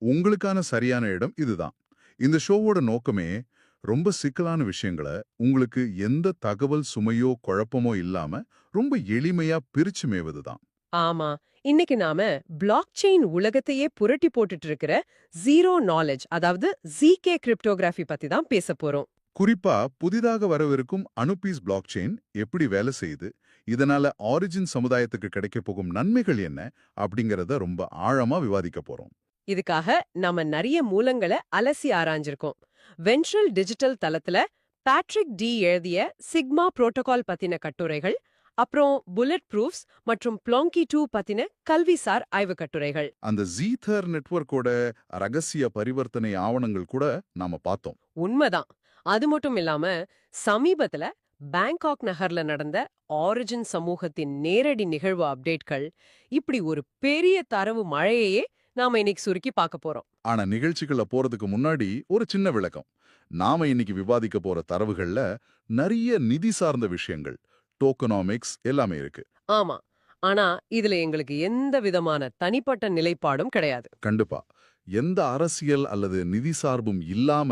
உங்களுக்கான சரியான இடம் இதுதான். இந்த ஷோவோட நோக்கமே ரொம்ப சிக்கலான விஷயங்கள உங்களுக்கு எந்த தகவல் சுமையோ குழப்பமோ இல்லாம ரொம்ப எளிமையா பிரிச்சு மேவுதுதான். ஆமா. இன்னைக்கு நாம பிளாக் செயின் உலகத்தையே புரட்டி போட்டுட்டு இருக்கிற ஜீரோ நாலேஜ், அதாவது ஜிகே கிரிப்டோகிராஃபி பத்தி தான் பேச போறோம். குறிப்பா புதிதாக வரவிருக்கும் அனுபீஸ் பிளாக் செயின் எப்படி வேலை செய்யுது, இதனால ஆரிஜின் சமுதாயத்துக்கு கிடைக்க போகும் நன்மைகள் என்ன அப்படிங்கறத ரொம்ப ஆழமா விவாதிக்க போறோம். இதுக்காக நாம நிறைய மூலங்களை அலசி ஆராய்ஞ்சிருக்கோம். வென்ட்ரல் டிஜிட்டல் தளத்துல பேட்ரிக் டி எழுதிய சிக்மா புரோட்டோகால் பத்தின கட்டுரைகள், அப்புறம் புல்லட் ப்ரூஃப்ஸ் மற்றும் ப்ளாங்கி 2 பத்தின கல்விசார் ஆய்வு கட்டுரைகள். அந்த ஜீதர் நெட்வொர்க்கோட ரகசிய பரிவர்த்தனை ஆவணங்கள் கூட நாம பார்த்தோம். உண்மைதான். அது மட்டும் இல்லாம சமீபத்துல பேங்காக் நகர்ல நடந்த ஆரிஜின் சமூகத்தின் நேரடி நிகழ்வு அப்டேட்கள், இப்படி ஒரு பெரிய தரவு மழையையே நாம இன்னைக்கு சுருக்கி பார்க்க போறோம். ஆனா நிகழ்ச்சிகள்ல போறதுக்கு முன்னாடி ஒரு சின்ன விளக்கம். நாம இன்னைக்கு விவாதிக்க போற தரவுகள்ல நிறைய நிதி சார்ந்த விஷயங்கள், டோக்கனாமிக்ஸ் எல்லாமே இருக்கு. ஆமா. ஆனா இதுல எங்களுக்கு எந்த விதமான தனிப்பட்ட நிலைப்பாடும் கிடையாது. கண்டிப்பா. எந்த அரசியல் அல்லது நிதி சார்பும் இல்லாம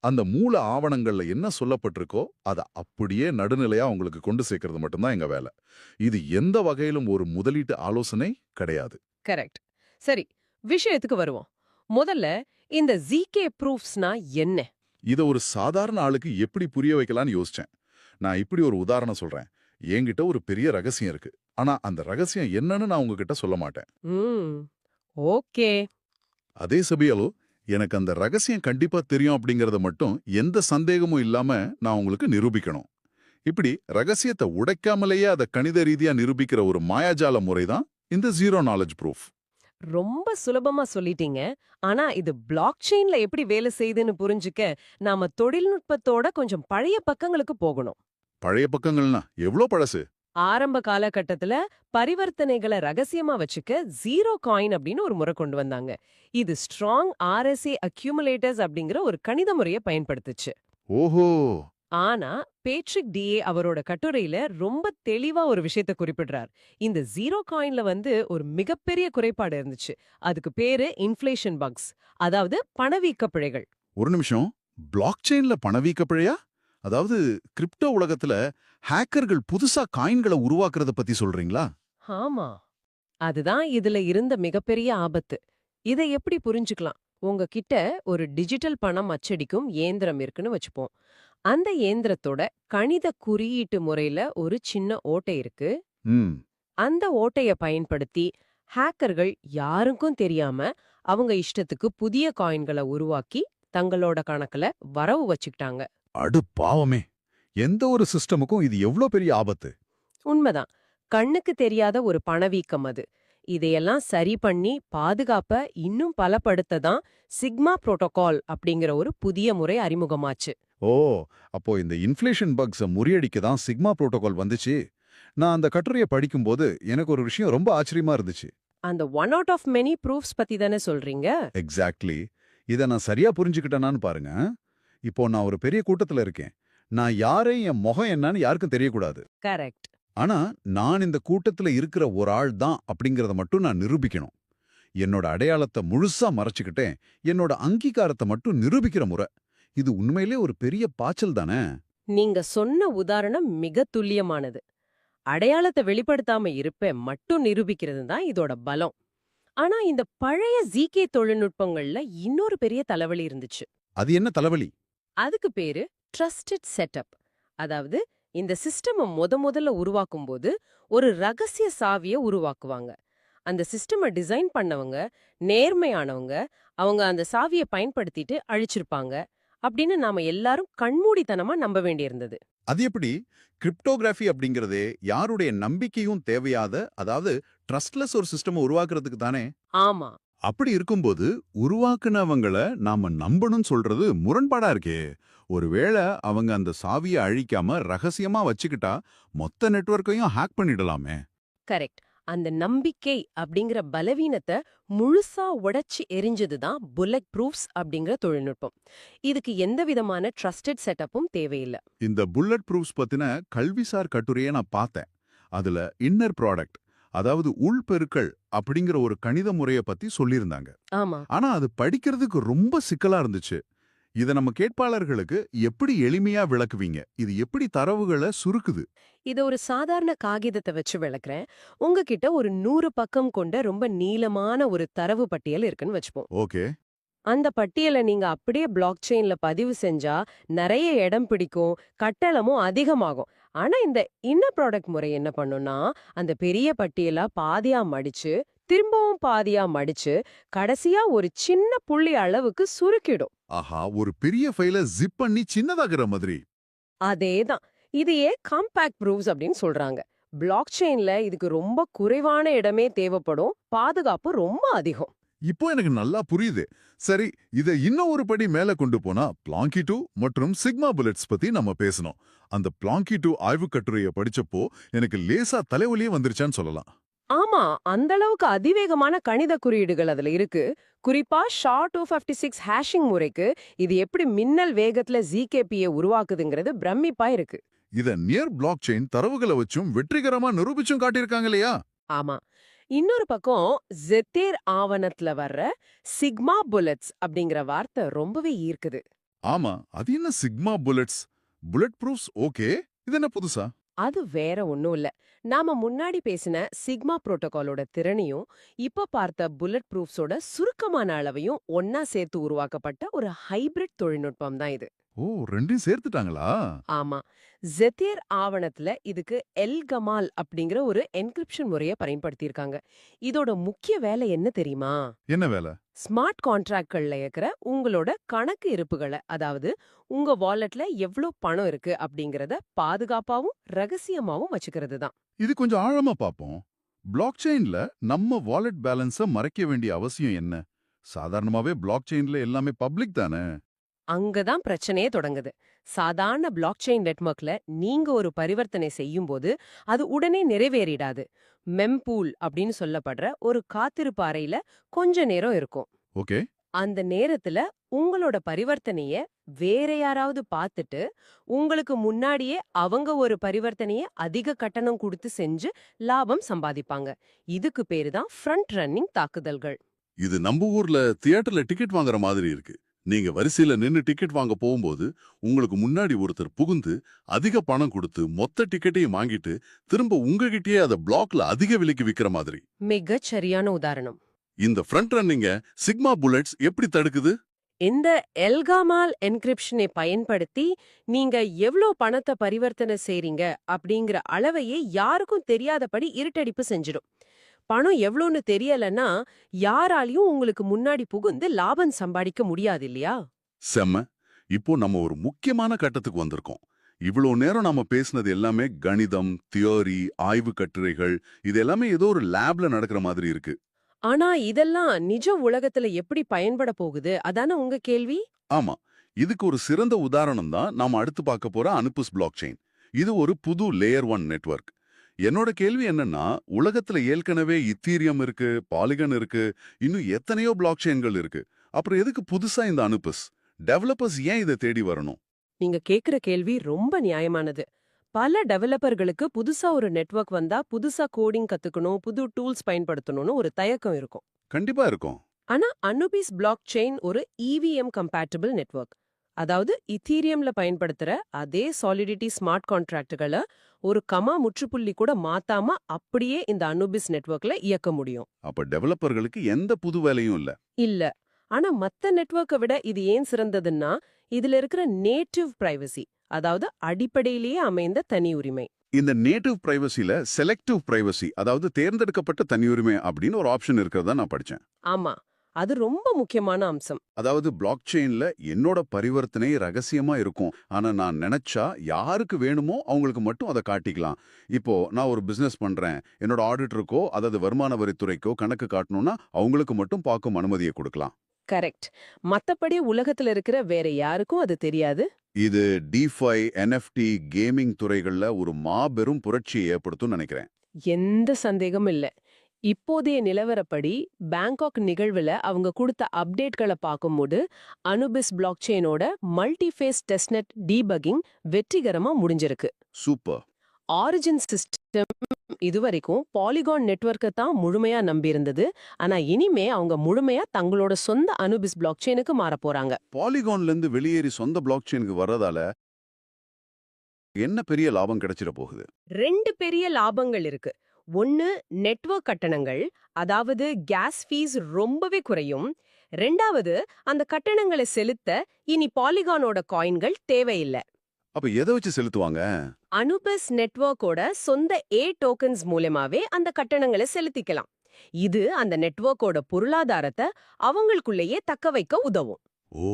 அந்த மூல ஆவணங்கள்ல என்ன சொல்லப்பட்டிருக்கோ அத அப்படியே நடுநிலையா உங்களுக்கு கொண்டு சேர்க்கிறது மட்டும்தான் எங்க வேலை. இது எந்த வகையிலும் ஒரு முதலீட்டு ஆலோசனை கிடையாது. கரெக்ட். சரி, விஷயத்துக்கு வருவோம். முதல்ல இந்த ஜிகே ப்ரூஃப்ஸ்னா என்ன? இத ஒரு சாதாரண ஆளுக்கு எப்படி புரிய வைக்கலாம்னு யோசிச்சேன். நான் இப்படி ஒரு உதாரணம் சொல்றேன். என்கிட்ட ஒரு பெரிய ரகசியம் இருக்கு. ஆனா அந்த ரகசியம் என்னன்னு நான் உங்ககிட்ட சொல்ல மாட்டேன். ம். ஓகே. அதே சமயம் எனக்கு அந்த ரகசியம் கண்டிப்பா தெரியும் அப்படிங்கறத மட்டும் எந்த சந்தேகமும் இல்லாம நான் உங்களுக்கு நிரூபிக்கணும். இப்படி ரகசியத்தை உடைக்காமலேயே அதை கணித ரீதியா நிரூபிக்கிற ஒரு மாயாஜால முறைதான் இந்த ஜீரோ நாலேஜ் ப்ரூஃப். ரொம்ப சுலபமா சொல்லிட்டீங்க. ஆனா இது பிளாக் செயின்ல எப்படி வேலை செய்யுதுன்னு புரிஞ்சுக்க நாம தொழில்நுட்பத்தோட கொஞ்சம் பழைய பக்கங்களுக்கு போகணும். பழைய பக்கங்கள்னா எவ்ளோ பழசு? ஆரம்ப காலகட்டத்துல பரிவர்த்தனைகளை ரகசியமா வச்சுக்க ஜீரோ காயின் அப்படின்னு ஒரு முறை கொண்டு வந்தாங்க. இது ஸ்ட்ராங் ஆர்எஸ்ஏ அக்யூமுலேட்டர்ஸ் அப்படிங்கிற ஒரு கணித முறையை பயன்படுத்துச்சு. ஓஹோ! ஆனா பேட்ரிக் டிஏ அவரோட கட்டுரையில ரொம்ப தெளிவா ஒரு விஷயத்தை குறிப்பிடுறார். இந்த ஜீரோ காயின்ல ஒரு மிகப்பெரிய குறைபாடு இருந்துச்சு. அதுக்கு பேரு இன்ஃப்ளேஷன் பக்ஸ், அதாவது பணவீக்க பிழைகள். ஒரு நிமிஷம். பிளாக் செயின்ல பணவீக்க பிழையா? அதாவது கிரிப்டோ உலகத்துல ஹேக்கர்கள் புதுசா காயின்களை உருவாக்குறத பத்தி சொல்றீங்களா? ஆமா, அதுதான் இதுல இருந்த மிகப்பெரிய ஆபத்து. இதை எப்படி புரிஞ்சுக்கலாம்? உங்ககிட்ட ஒரு டிஜிட்டல் பணம் அச்சடிக்கும் இயந்திரம் இருக்குன்னு வச்சுப்போம். அந்த இயந்திரத்தோட கணித குறியீட்டு முறையில ஒரு சின்ன ஓட்டை இருக்கு. ம். அந்த ஓட்டைய பயன்படுத்தி ஹேக்கர்கள் யாருக்கும் தெரியாம அவங்க இஷ்டத்துக்கு புதிய காயின்களை உருவாக்கி தங்களோட கணக்குல வரவு வச்சுக்கிட்டாங்க. அடு பாவமே! எந்த ஒரு சிஸ்டமுக்கும் இது எவ்ளோ பெரிய ஆபத்து. உண்மைதான். கண்ணுக்கு தெரியாத ஒரு பணவீக்கம் அது. இதையெல்லாம் சரி பண்ணி பாதுகாப்ப இன்னும் பலப்படுத்த தான் சிக்மா புரோட்டோகால் அப்படிங்கிற ஒரு புதிய முறை அறிமுகமாச்சு. ஓ! அப்போ இந்த இன்ஃப்ளேஷன் பக்ஸ முறியடிக்க தான் சிக்மா புரோட்டோகால் வந்துச்சு. நான் அந்த கட்டுரைய படிக்கும்போது எனக்கு ஒரு விஷயம் ரொம்ப ஆச்சரியமா இருந்துச்சு. அந்த one out of many proofs பத்தி தானே சொல்றீங்க? எக்ஸாக்ட்லி. இத நான் சரியா புரிஞ்சுக்கிட்டேனான்னு பாருங்க. இப்போ நான் ஒரு பெரிய கூட்டத்துல இருக்கேன். நான் யாரு, என் முகம் என்னன்னு யாருக்கும் தெரியக்கூடாது. கரெக்ட். ஆனா, நான் இந்த கூட்டத்துல இருக்கிற ஒரு ஆள் தான் அப்படிங்கறத மட்டும் நான் நிரூபிக்கணும். என்னோட அடையாளத்த முழுசா மறைச்சுக்கிட்டேன். என்னோட அங்கீகாரத்த மட்டும் நிரூபிக்கிற முறை. இது உண்மையிலே ஒரு பெரிய பாய்ச்சல் தானே! நீங்க சொன்ன உதாரணம் மிக துல்லியமானது. அடையாளத்தை வெளிப்படுத்தாம இருப்ப மட்டும் நிரூபிக்கிறது தான் இதோட பலம். ஆனா இந்த பழைய ஜிகே தொழில்நுட்பங்கள்ல இன்னொரு பெரிய தலைவலி இருந்துச்சு. அது என்ன தலைவலி? அதுக்கு பேரு ட்ரஸ்டட் செட்டப். அதாவது இந்த சிஸ்டம முதல்ல உருவாக்கும்போது ஒரு ரகசிய சாவிய உருவாக்குவாங்க. அந்த சிஸ்டம டிசைன் பண்ணவங்க நேர்மையானவங்க, அவங்க அந்த சாவிய பயன்படுத்திட்டு அழிச்சிருப்பாங்க அப்படின்னு நாம எல்லாரும் கண்மூடித்தனமா நம்ப வேண்டியிருந்தது. அது எப்படி? கிரிப்டோகிராஃபி அப்படிங்கிறதே யாருடைய நம்பிக்கையும் தேவையாத, அதாவது ட்ரஸ்ட்லெஸ் ஒரு சிஸ்டம் உருவாக்குறதுக்கு தானே! ஆமா. அப்படி இருக்கும்போது உருவாக்குனவங்கள நாம நம்பணும்னு சொல்றது முரண்பாடா இருக்கே! ஒருவேளை அவங்க அந்த சாவிய அழிக்காம ரகசியமா வச்சுக்கிட்டா மொத்த நெட்வொர்க்கையும் ஹேக் பண்ணிடலாமே! கரெக்ட். அந்த நம்பிக்கை அப்படிங்கிற பலவீனத்தை முழுசா உடைச்சு எரிஞ்சதுதான் புல்லட் ப்ரூஃப்ஸ் அப்படிங்கிற தொழில்நுட்பம். இதுக்கு எந்த விதமான ட்ரஸ்டட் செட்டப்பும் தேவையில்லை. இந்த புல்லட் ப்ரூஃப்ஸ் பத்தின கல்விசார் கட்டுரையை நான் பார்த்தேன். அதுல இன்னர் ப்ராடக்ட், அதாவது உள்பெருக்கல் அப்படிங்கிற ஒரு கணித முறைய பத்தி சொல்லியிருந்தாங்க. ஆமா. ஆனா அது படிக்கிறதுக்கு ரொம்ப சிக்கலா இருந்துச்சு. இத நம்ம கேட்பாளர்களுக்கு எப்படி எளிமையா விளக்குவீங்க? இது எப்படி தரவுகள சுருக்குது? இத ஒரு சாதாரண காகிதத்தை வச்சு விளக்குறேன். உங்ககிட்ட ஒரு 100 பக்கம் கொண்ட ரொம்ப நீளமான ஒரு தரவு பட்டியல் இருக்குன்னு வச்சுப்போம். ஓகே. அந்த பட்டியலை நீங்க அப்படியே பிளாக் செயின்ல பதிவு செஞ்சா நிறைய இடம் பிடிக்கும், கட்டணமும் அதிகமாகும். ஆனா இந்த இன்னர் ப்ராடக்ட் முறை என்ன பண்ணும்னா, அந்த பெரிய பட்டியலா பாதியா மடிச்சு, திரும்பவும் பாதியா மடிச்சு, கடைசியா ஒரு சின்ன புள்ளி அளவுக்கு சுருக்கிடும். ஆஹா, ஒரு பெரிய ஃபைல ஜிப் பண்ணி சின்னதாக்குற மாதிரி. அதேதான். இதையே காம்பாக்ட் ப்ரூஃப்ஸ் அப்படின்னு சொல்றாங்க. பிளாக் செயின்ல இதுக்கு ரொம்ப குறைவான இடமே தேவைப்படும், பாதுகாப்பு ரொம்ப அதிகம். இப்போ எனக்கு நல்லா புரியுது. சரி, இத இன்னும் ஒரு படி மேல கொண்டு போனா பிளாங்கி 2 மற்றும் சிக்மா புல்லட்ஸ் பத்தி நம்ம பேசணும். அந்த பிளாங்கி 2 ஆய்வுக் கட்டுரைய படிச்சப்போ எனக்கு லேசா தலைவலியே வந்துருச்சான்னு சொல்லலாம். ஆமா, அந்த அளவுக்கு அதிவேகமான கணித குறியீடுகள் அதுல இருக்கு. குறிப்பா SHA-256 ஹேஷிங் முறைக்கு இது எப்படி மின்னல் வேகத்துல ZKP-ய உருவாக்குதுங்கிறது பிரமிப்பா இருக்கு. இத நியர் பிளாக் செயின் தரவுகளை வச்சும் வெற்றிகரமா நிரூபிச்சும் காட்டியிருக்காங்க இல்லையா? ஆமா. இன்னொரு பக்கம் ஜெத்தேர் ஆவணத்துல வர்ற சிக்மா புல்லட்ஸ் அப்படிங்கிற வார்த்தை ரொம்பவே ஈர்க்குது. ஆமா, அது என்ன sigma bullets? Bullet proofs okay. இது என்ன புதுசா? அது வேற ஒண்ணும் இல்ல. நாம முன்னாடி பேசின சிக்மா புரோட்டோகாலோட திறனையும், இப்ப பார்த்த புல்லட் ப்ரூஃப்ஸோட சுருக்கமான அளவையும் ஒன்னா சேர்த்து உருவாக்கப்பட்ட ஒரு ஹைபிரிட் தொழில்நுட்பம் தான் இது. ஓ, ரெண்டையும் சேர்த்துட்டாங்களா? ஆமா. ஜெத்தியர் ஆவணத்துல இதுக்கு எல் கமால் அப்படிங்கிற ஒரு என்கிரிப்ஷன் முறைய பயன்படுத்தியிருக்காங்க. இதோட முக்கிய வேலை என்ன தெரியுமா? என்ன வேலை? ஸ்மார்ட் கான்ட்ராக்ட்கள்ல இருக்கிற உங்களோட கணக்கு இருப்புகளை, அதாவது உங்க வாலெட்ல எவ்ளோ பணம் இருக்கு அப்படிங்கறத பாதுகாப்பாவும் ரகசியமாவும் வச்சுக்கிறது தான். இது கொஞ்சம் ஆழமா பாப்போம். பிளாக் செயின்ல நம்ம வாலெட் பேலன்ஸ மறைக்க வேண்டிய அவசியம் என்ன? சாதாரணமாவே பிளாக் செயின்ல எல்லாமே பப்ளிக் தானே. அங்கதான் பிரச்சனையே தொடங்குது. சாதாரண பிளாக் செயின் நெட்வொர்க்ல நீங்க ஒரு பரிவர்த்தனை செய்யும்போது அது உடனே நிறைவேறிடாது. மெம்பூல் அப்படின்னு சொல்லப்படுற ஒரு காத்திருப்பு அறையில கொஞ்ச நேரம் இருக்கும். ஓகே. அந்த நேரத்துல உங்களோட பரிவர்த்தனைய வேற யாராவது பார்த்துட்டு, உங்களுக்கு முன்னாடியே அவங்க ஒரு பரிவர்த்தனைய அதிக கட்டணம் கொடுத்து செஞ்சு லாபம் சம்பாதிப்பாங்க. இதுக்கு பேரு தான் ஃப்ரண்ட் ரன்னிங் தாக்குதல்கள். இது நம்ம ஊர்ல தியேட்டர்ல டிக்கெட் வாங்குற மாதிரி இருக்கு. நீங்க வரிசையில நின்னு டிக்கெட் வாங்க போகும்போது உங்களுக்கு முன்னாடி ஒருத்தர் புகுந்து அதிக பணம் கொடுத்து மொத்த டிக்கெட்டையும் வாங்கிட்டு திரும்ப உங்ககிட்டயே அதை பிளாக்ல அதிக விலைக்கு விக்கிற மாதிரி. மிகச் சரியான உதாரணம். இந்த ஃப்ரண்ட் ரன்னிங்க சிக்மா புல்லட்ஸ் எப்படி தடுக்குது? இந்த எல்காமால் என்கிரிப்ஷனை பயன்படுத்தி நீங்க எவ்ளோ பணத்தை பரிவர்த்தனை செய்றீங்க அப்படிங்கிற அளவையே யாருக்கும் தெரியாதபடி இருட்டடிப்பு செஞ்சிடும். பணம் எவ்ளோன்னு தெரியலன்னா யாராலையும் உங்களுக்கு முன்னாடி புகுந்து லாபம் சம்பாதிக்க முடியாது இல்லையா? செம்ம. இப்போ நம்ம ஒரு முக்கியமான கட்டத்துக்கு வந்திருக்கோம். இவ்வளோ நேரம் நாம பேசினது எல்லாமே கணிதம், தியோரி, ஆய்வு கட்டுரைகள், இது எல்லாமே ஏதோ ஒரு லேப்ல நடக்கிற மாதிரி இருக்கு. ஆனா இதெல்லாம் நிஜ உலகத்துல எப்படி பயன்பட போகுது அதானே உங்க கேள்வி? ஆமா. இதுக்கு ஒரு சிறந்த உதாரணம் தான் நாம அடுத்து பார்க்க போற அனுப்புஸ் பிளாக் செயின். இது ஒரு புது லேயர் 1 நெட்வொர்க். என்னோட கேள்வி என்னன்னா, உலகத்துல ஏற்கனவே இத்தீரியம் இருக்கு, பாலிகன் இருக்கு, இன்னும் எத்தனையோ பிளாக் செயின்கள் இருக்கு. அப்புறம் எதுக்கு புதுசா இந்த அனுப்புஸ்? டெவலப்பர்ஸ் ஏன் இதை தேடி வரணும்? நீங்க கேக்குற கேள்வி ரொம்ப நியாயமானது. பல டெவலப்பர்களுக்கு புதுசா ஒரு நெட்வொர்க் வந்தா புதுசா கோடிங் கத்துக்கணும், புது டூல்ஸ் பயன்படுத்தணும்னு ஒரு தயக்கம் இருக்கும். கண்டிப்பா இருக்கும். ஆனா அனுபிஸ் பிளாக் செயின் ஒரு EVM கம்பேட்டபிள் நெட்வொர்க். அதாவது இத்தீரியம்ல பயன்படுத்துற அதே சாலிடிட்டி ஸ்மார்ட் கான்ட்ராக்டுகளை ஒரு கமா முற்றுப்புள்ளி கூட மாத்தாம அப்படியே இந்த அனுபிஸ் நெட்வொர்க்ல இயக்க முடியும். அப்ப டெவலப்பர்களுக்கு எந்த புது வேலையும் இல்ல. இல்ல. ஆனா மத்த நெட்வொர்க்கை விட இது ஏன் சிறந்ததுன்னா, இதுல இருக்கிற நேட்டிவ் பிரைவசி, அதாவது அடிப்படையிலேயே அமைந்த தனி உரிமை. இந்த நேட்டிவ் பிரைவசில செலக்டிவ் பிரைவசி, அதாவது தேர்ந்தெடுக்கப்பட்ட தனியுரிமை அப்படின்னு ஒரு ஆப்ஷன் இருக்கிறதா நான் படிச்சேன். ஆமா, அது ரொம்ப முக்கியமான அம்சம். அதாவது பிளாக் செயின்ல என்னோட பரிவர்த்தனை ரகசியமா இருக்கும். ஆனா நான் நினைச்சா யாருக்கு வேணுமோ அவங்களுக்கு மட்டும் அதை காட்டிக்கலாம். இப்போ நான் ஒரு பிசினஸ் பண்றேன். என்னோட ஆடிட்டருக்கோ அதாவது வருமான வரித்துறைக்கோ கணக்கு காட்டணும்னா அவங்களுக்கு மட்டும் பார்க்கும் அனுமதியை கொடுக்கலாம். கரெக்ட். மத்தபடி உலகத்துல இருக்கிற வேற யாருக்கும் அது தெரியாது. இது டிஃபை, NFT, கேமிங் துறைகள்ல ஒரு மாபெரும் புரட்சியை ஏற்படுத்தும் நினைக்கிறேன். எந்த சந்தேகமும் இல்ல. இப்போதைய நிலவரப்படி பேங்காக் நிகழ்வுல அவங்க கொடுத்த அப்டேட்களை பார்க்கும்போது அனுபிஸ் பிளாக் செயினோட மல்டிஃபேஸ் டெஸ்ட்நெட் டீபக்கிங் வெற்றிகரமா முடிஞ்சிருக்கு. சூப்பர். ஆரிஜின் சிஸ்டம் இதுவரைக்கும் பாலிகான் நெட்வொர்க்கை தான் முழுமையா நம்பியிருந்தது. ஆனா இனிமே அவங்க முழுமையா தங்களோட சொந்த அனுபிஸ் பிளாக் செயினுக்கு மாற போறாங்க. பாலிகான்ல இருந்து வெளியேறி சொந்த பிளாக் செயினுக்கு வர்றதால என்ன பெரிய லாபம் கிடைச்சிட போகுது? 2 பெரிய லாபங்கள் இருக்கு. ஒன்னு, நெட்வொர்க் கட்டணங்கள், அதாவது கேஸ் ஃபீஸ் ரொம்பவே குறையும். 2வது, அந்த கட்டணங்களை செலுத்த இனி பாலிகானோட காயின்கள் தேவையில்லை. அப்ப எதை வச்சு செலுத்துவாங்க? அனுபிஸ் நெட்வொர்க்கோட சொந்த டோக்கன்ஸ் மூலமாவே அந்த கட்டணங்களை செலுத்திக்கலாம். இது அந்த நெட்வொர்க்கோட பொருளாதாரத்தை அவங்களுக்குள்ளேயே தக்க வைக்க உதவும். ஓ,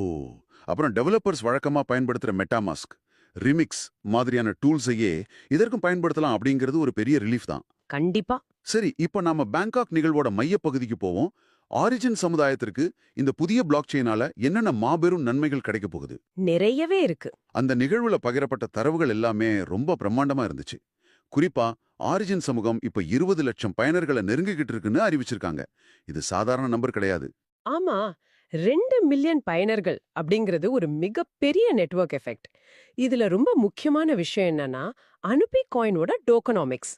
அப்புறம் டெவலப்பர்ஸ் வழக்கமா பயன்படுத்துற மெட்டாமாஸ்க், ரிமிக்ஸ் மாதிரியான டூல்ஸையே இதற்கும் பயன்படுத்தலாம் அப்படிங்கிறது ஒரு பெரிய ரிலீஃப் தான். கண்டிப்பா. சரி, இப்ப நாம பேங்காக் நிகழ்வோட மைய பகுதிக்கு போவோம். ஆரிஜின் சமுதாயத்திற்கு இந்த புதிய பிளாக் செயினால என்னென்ன மாபெரும் நன்மைகள் கிடைக்க போகுது? நிறையவே இருக்கு. அந்த நிகழ்வுல பகிரப்பட்ட தரவுகள் எல்லாமே ரொம்ப பிரம்மாண்டமா இருந்துச்சு. குறிப்பா ஆரிஜின் சமூகம் இப்ப 20 லட்சம் பயனர்களை நெருங்கிக்கிட்டு இருக்குன்னு அறிவிச்சிருக்காங்க. இது சாதாரண நம்பர் கிடையாது. ஆமா, 2 மில்லியன் பயனர்கள் அப்படிங்கிறது ஒரு மிகப்பெரிய நெட்வொர்க் எஃபெக்ட். இதுல ரொம்ப முக்கியமான விஷயம் என்னன்னா, அனுப்பி காயினோட டோக்கனாமிக்ஸ்.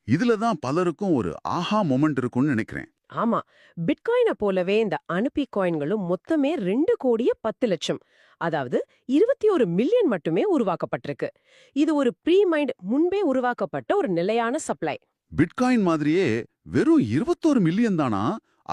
இதுல தான் பலருக்கும் ஒரு ஆஹா மொமெண்ட் இருக்கும்னு நினைக்கிறேன். ஆமா, பிட்காயினை போலவே இந்த அனுப்பி காயின்களும் மொத்தமே 2,10,00,000, அதாவது 21 மில்லியன் மட்டுமே உருவாக்கப்பட்டிருக்கு. இது ஒரு ப்ரீமைண்ட் முன்பே உருவாக்கப்பட்ட ஒரு நிலையான சப்ளை. பிட்காயின் மாதிரியே வெறும் 21 மில்லியன் தானா?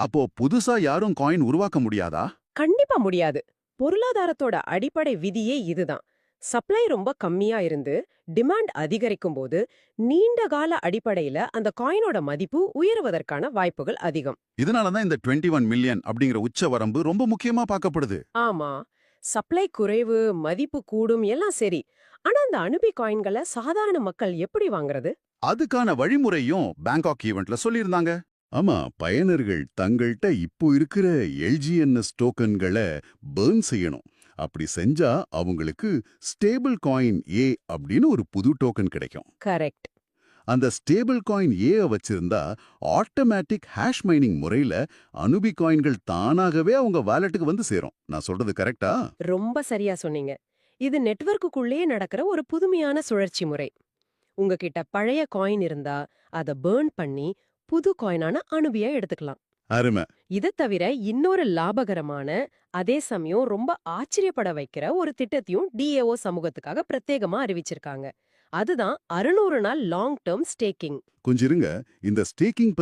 அப்போ புதுசா யாரும் காயின் உருவாக்க முடியாதா? கண்டிப்பா முடியாது. பொருளாதாரத்தோட அடிப்படை விதியே இதுதான். சப்ளை ரொம்ப கம்மியா இருந்து டிமாண்ட் அதிகரிக்கும் போது நீண்ட கால அடிப்படையில அந்த காயினோட மதிப்பு உயருவதற்கான வாய்ப்புகள் அதிகம். இதனால தான் இந்த 21 மில்லியன் அப்படிங்கிற உச்ச வரம்பு ரொம்ப முக்கியமா பார்க்கப்படுது. ஆமா, சப்ளை குறைவு, மதிப்பு கூடும் எல்லாம் சரி. ஆனா அந்த அனுப்பி காயின்களை சாதாரண மக்கள் எப்படி வாங்குறது? அதுக்கான வழிமுறையும் பேங்காக் ஈவென்ட்ல சொல்லியிருந்தாங்க. ஆமா, பயனர்கள் தங்கள்கிட்ட இப்போ இருக்கிற எல்ஜிஎன்எஸ் டோக்கன்களை பர்ன் செய்யணும். அப்படி செஞ்சா அவங்களுக்கு ஸ்டேபிள் காயின் ஏ அப்படின்னு ஒரு புது டோக்கன் கிடைக்கும். கரெக்ட். அந்த ஸ்டேபிள் காயின் ஏ வச்சிருந்தா ஆட்டோமேட்டிக் ஹேஷ் மைனிங் முறையில அனுபி காயின்கள் தானாகவே அவங்க வாலெட்டுக்கு வந்து சேரும். நான் சொல்றது கரெக்டா? ரொம்ப சரியா சொன்னீங்க. இது நெட்வொர்க்குள்ளேயே நடக்கிற ஒரு புதுமையான சுழற்சி முறை. உங்ககிட்ட பழைய காயின் இருந்தா அதை பர்ன் பண்ணி புது காயினான அனுபியா எடுத்துக்கலாம். அருமை. இதை தவிர இன்னொரு லாபகரமான, அதே சமயம் ரொம்ப ஆச்சரியப்பட வைக்கிற ஒரு திட்டத்தையும் டிஏஓ சமூகத்துக்காக பிரத்யேகமா அறிவிச்சிருக்காங்க. அதுதான் 600 நாள் லாங் டேர்ம் ஸ்டேக்கிங். கொஞ்சம் இருங்க, இந்த ஸ்டேக்கிங்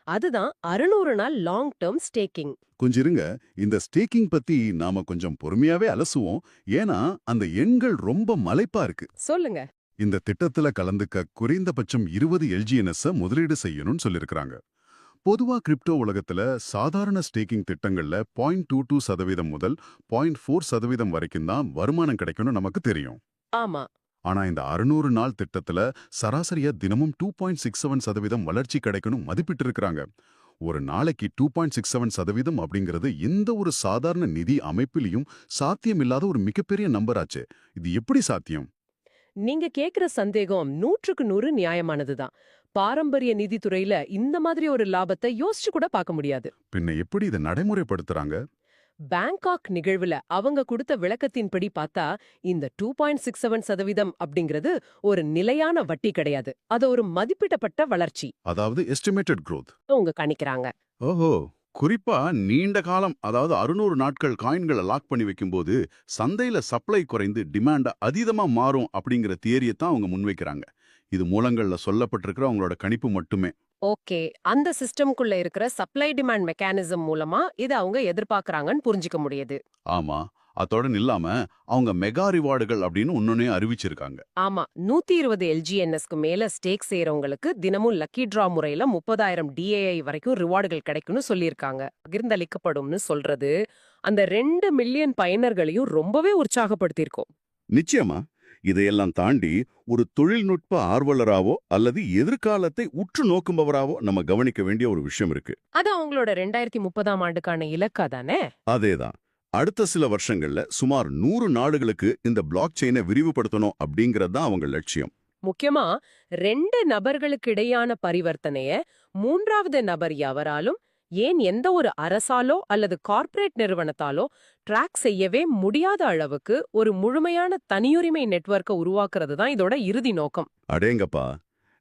அதுதான் 600 நாள் லாங் டேர்ம் ஸ்டேக்கிங். கொஞ்சம் இருங்க, இந்த ஸ்டேக்கிங் பத்தி நாம கொஞ்சம் பொறுமையாவே அலசுவோம். ஏன்னா அந்த எண்கள் ரொம்ப மலைப்பா இருக்கு. சொல்லுங்க. இந்த திட்டத்துல கலந்துக்க குறைந்தபட்சம் 20 எல்ஜிஎன்எஸ் முதலீடு செய்யணும்னு சொல்லிருக்காங்க. பொதுவா கிரிப்டோ உலகத்துல சாதாரண ஸ்டேக்கிங் திட்டங்கள்ல 0.22% முதல் 0.4% வரைக்கும் தான் வருமானம் கிடைக்கும்னு நமக்கு தெரியும். ஆமா. ஆனா இந்த 600 நாள் திட்டத்துல சராசரியா தினமும் 2.67% வளர்ச்சி கிடைக்கணும் மதிப்பிட்டு இருக்கிறாங்க. ஒரு நாளைக்கு 2.67% அப்படிங்கிறது எந்த ஒரு சாதாரண நிதி அமைப்பிலையும் சாத்தியமில்லாத ஒரு மிகப்பெரிய நம்பர் ஆச்சு. இது எப்படி சாத்தியம்? நீங்க கேக்குற சந்தேகம் 100க்கு 100 நியாயமானதுதான். பாரம்பரிய நிதித்துறையில இந்த மாதிரி ஒரு லாபத்தை யோசிச்சு கூட பார்க்க முடியாது. பின்ன எப்படி இதை நடைமுறைப்படுத்துறாங்க? பேங்காக் நிகழ்வுல அவங்க கொடுத்த விளக்கத்தின்படி பார்த்தா இந்த 2.67% அப்படிங்கிறது ஒரு நிலையான வட்டி கிடையாது. அது ஒரு மதிப்பிடப்பட்ட வளர்ச்சி. அதாவது எஸ்டிமேட்டட் growth. அவங்க கணிக்கிறாங்க. ஓஹோ, குறிப்பா நீண்ட காலம், அதாவது 600 நாட்கள் காயின்களை லாக் பண்ணி வைக்கும்போது சந்தையில சப்ளை குறைந்து டிமாண்ட் அதீதமா மாறும் அப்படிங்கிற தியரியை தான் அவங்க முன்வைக்கிறாங்க. இது மூலங்கள்ல சொல்லப்பட்டிருக்கிற அவங்களோட கணிப்பு மட்டுமே. ஓகே, அந்த சிஸ்டம்குள்ள இருக்கிற சப்ளை டிமாண்ட் மெக்கானிசம் மூலமா இதை அவங்க எதிர்பார்க்கறாங்கன்னு புரிஞ்சுக்க முடியுது. ஆமா, அதோட இல்லாம அவங்க மெகா ரிவார்டுகள் அப்படின்னு ஒன்னொன்னே அறிவிச்சிருக்காங்க. ஆமா, 120 எல்ஜிஎன்எஸ்க்கு மேல ஸ்டேக் செய்யறவங்களுக்கு தினமும் லக்கி டிரா முறையில 30,000 டிஏஐ வரைக்கும் ரிவார்டுகள் கிடைக்கும்னு சொல்லியிருக்காங்க. பகிர்ந்தளிக்கப்படும்னு சொல்றது அந்த 2 மில்லியன் பயனர்களையும் ரொம்பவே உற்சாகப்படுத்தியிருக்கோம். நிச்சயமா. இதையெல்லாம் தாண்டி ஒரு தொழில்நுட்ப ஆர்வலராவோ அல்லது எதிர்காலத்தை உற்று நோக்கும்பவராவோ நம்ம கவனிக்க வேண்டிய ஒரு விஷயம் இருக்கு. அது அவங்களோட 2030ஆம் ஆண்டுக்கான இலக்கா தானே? அதேதான். அடுத்த சில வருஷங்கள்ல சுமார் 100 நாடுகளுக்கு இந்த பிளாக் செயினை விரிவுபடுத்தணும் அப்படிங்கிறது தான் அவங்க லட்சியம். முக்கியமா 2 நபர்களுக்கு இடையான பரிவர்த்தனைய 3வது நபர் எவராலும் ஏன் எந்த ஒரு அரசாலோ அல்லது கார்ப்பரேட் நிறுவனத்தாலோ ட்ராக் செய்யவே முடியாத அளவுக்கு ஒரு முழுமையான தனியுரிமை நெட்வொர்க்கை உருவாக்குறது தான் இதோட இறுதி நோக்கம். அடேங்கப்பா,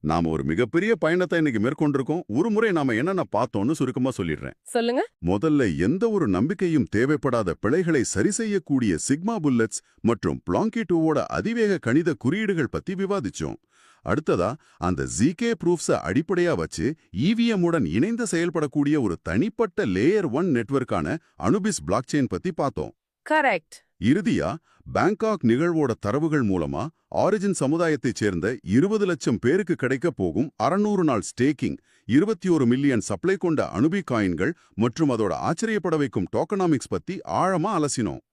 நாம ஒரு மிகப்பெரிய பயணத்தை இன்னைக்கு மேற்கொண்டிருக்கோம். ஒரு முறை நாம என்னென்ன பார்த்தோம்னு சுருக்கமா சொல்லிடுறேன். சொல்லுங்க. முதல்ல எந்த ஒரு நம்பிக்கையும் தேவைப்படாத பிழைகளை சரி செய்யக்கூடிய சிக்மா புல்லட்ஸ் மற்றும் பிளாங்கி 2வோட அதிவேக கணித குறியீடுகள் பத்தி விவாதிச்சோம். அடுத்ததா அந்த ZK ப்ரூஃப்ஸ அடிப்படையா வச்சு EVM உடன் இணைந்து செயல்படக்கூடிய ஒரு தனிப்பட்ட லேயர் 1 நெட்வொர்க்கான அனுபிஸ் பிளாக்செயின் பத்தி பார்த்தோம். கரெக்ட். இறுதியா பேங்காக் நிகழ்வோட தரவுகள் மூலமா ஆரிஜின் சமுதாயத்தைச் சேர்ந்த 20 லட்சம் பேருக்கு கிடைக்க போகும் 600 நாள் ஸ்டேக்கிங், 21 மில்லியன் சப்ளை கொண்ட அனுபி காயின்கள் மற்றும் அதோட ஆச்சரியப்பட வைக்கும் டோக்கனாமிக்ஸ் பத்தி ஆழமா அலசினோம்.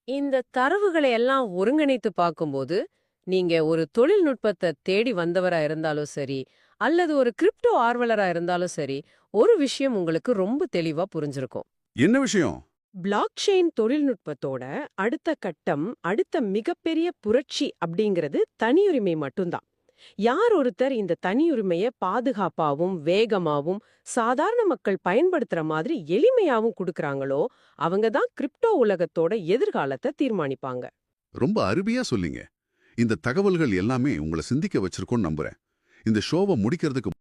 இந்த தரவுகளை எல்லாம் ஒருங்கிணைத்து பார்க்கும்போது நீங்க ஒரு தொழில்நுட்பத்தை தேடி வந்தவரா இருந்தாலும் சரி, அல்லது ஒரு கிரிப்டோ ஆர்வலரா இருந்தாலும் சரி, ஒரு விஷயம் உங்களுக்கு ரொம்ப தெளிவா புரிஞ்சிருக்கும். என்ன விஷயம்? பிளாக்செயின் தொழில்நுட்பத்தோட அடுத்த கட்டம், அடுத்த மிகப்பெரிய புரட்சி அப்படிங்கிறது தனியுரிமை மட்டும்தான். யார் ஒருத்தர் இந்த தனியுரிமைய பாதுகாப்பாவும் வேகமாவும் சாதாரண மக்கள் பயன்படுத்துற மாதிரி எளிமையாவும் கொடுக்கறாங்களோ அவங்க தான் கிரிப்டோ உலகத்தோட எதிர்காலத்தை தீர்மானிப்பாங்க. ரொம்ப அருமையா சொல்லிங்க. இந்த தகவல்கள் எல்லாமே உங்களை சிந்திக்க வச்சிருக்கோன்னு நம்புறேன். இந்த ஷோவை முடிக்கிறதுக்கு